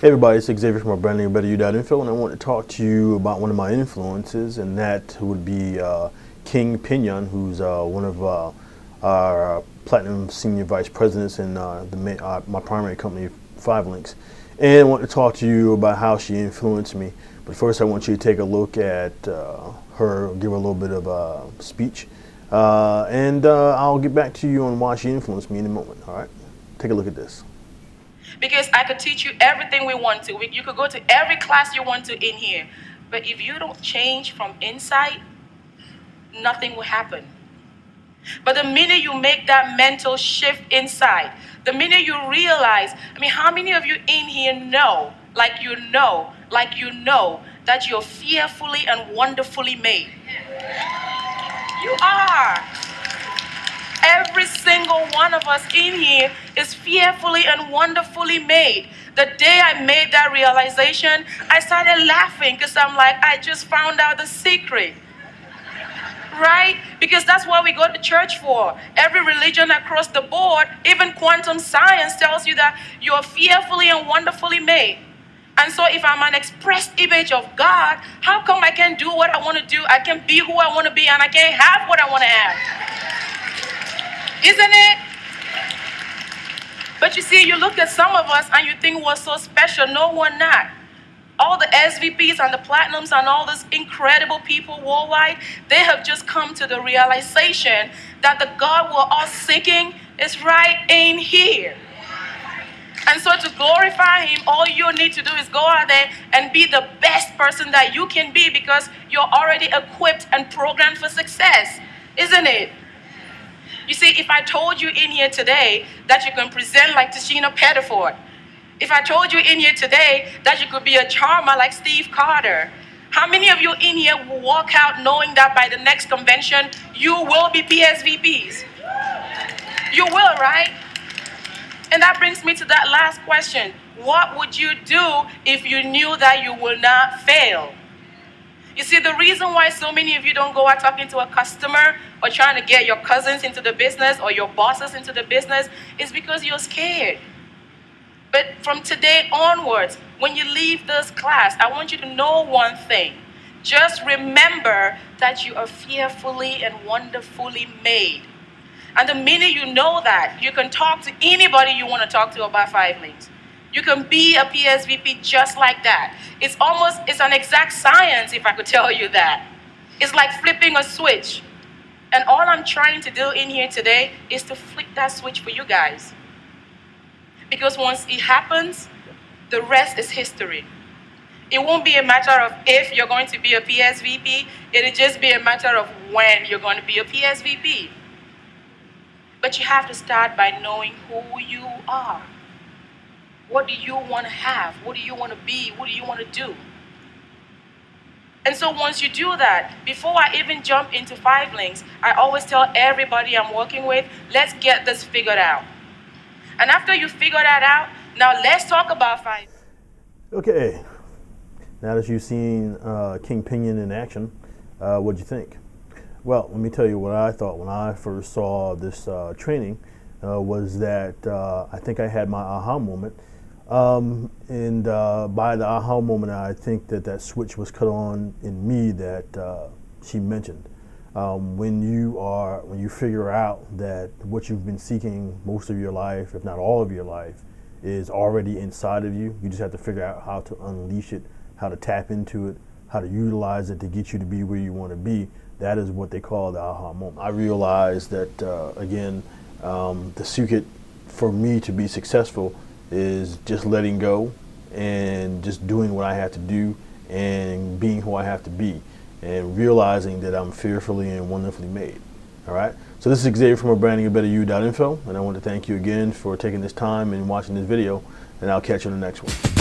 Hey everybody, it's Xavier from brandingbetteryou.info, and I want to talk to you about one of my influences, and that would be King Pinyin, who's one of our Platinum Senior Vice Presidents in my primary company, LINX. And I want to talk to you about how she influenced me. But first I want you to take a look at her, give her a little bit of a speech, and I'll get back to you on why she influenced me in a moment. All right, take a look at this. Because I could teach you everything we want to. You could go to every class you want to in here. But if you don't change from inside, nothing will happen. But the minute you make that mental shift inside, the minute you realize, how many of you in here know, that you're fearfully and wonderfully made? You are. Every single one of us in here is fearfully and wonderfully made. The day I made that realization, I started laughing because I'm like, I just found out the secret. Right? Because that's what we go to church for. Every religion across the board, even quantum science tells you that you're fearfully and wonderfully made. And so if I'm an express image of God, how come I can't do what I want to do? I can't be who I want to be, and I can't have what I want to have? Isn't it? But you see, you look at some of us and you think we're so special. No, we're not. All the SVPs and the Platinums and all these incredible people worldwide, they have just come to the realization that the God we're all seeking is right in here. And so to glorify Him, all you need to do is go out there and be the best person that you can be, because you're already equipped and programmed for success. Isn't it? You see, if I told you in here today that you can present like Tashina Pettiford, if I told you in here today that you could be a charmer like Steve Carter, how many of you in here will walk out knowing that by the next convention, you will be PSVPs? You will, right? And that brings me to that last question. What would you do if you knew that you will not fail? You see, the reason why so many of you don't go out talking to a customer or trying to get your cousins into the business or your bosses into the business is because you're scared. But from today onwards, when you leave this class, I want you to know one thing. Just remember that you are fearfully and wonderfully made. And the minute you know that, you can talk to anybody you want to talk to about 5 links. You can be a PSVP just like that. It's an exact science, if I could tell you that. It's like flipping a switch. And all I'm trying to do in here today is to flick that switch for you guys. Because once it happens, the rest is history. It won't be a matter of if you're going to be a PSVP. It'll just be a matter of when you're going to be a PSVP. But you have to start by knowing who you are. What do you want to have? What do you want to be? What do you want to do? And so once you do that, before I even jump into 5 links, I always tell everybody I'm working with, let's get this figured out. And after you figure that out, now let's talk about 5. Okay, now that you've seen King Pinyin in action, what'd you think? Well, let me tell you what I thought when I first saw this training was that I think I had my aha moment. And by the aha moment, I think that switch was cut on in me that she mentioned. When you figure out that what you've been seeking most of your life, if not all of your life, is already inside of you, you just have to figure out how to unleash it, how to tap into it, how to utilize it to get you to be where you want to be. That is what they call the aha moment. I realized that, again, the secret for me to be successful is just letting go and just doing what I have to do and being who I have to be and realizing that I'm fearfully and wonderfully made. All right. So this is Xavier from brandingbetteryou.info, and I want to thank you again for taking this time and watching this video, and I'll catch you in the next one.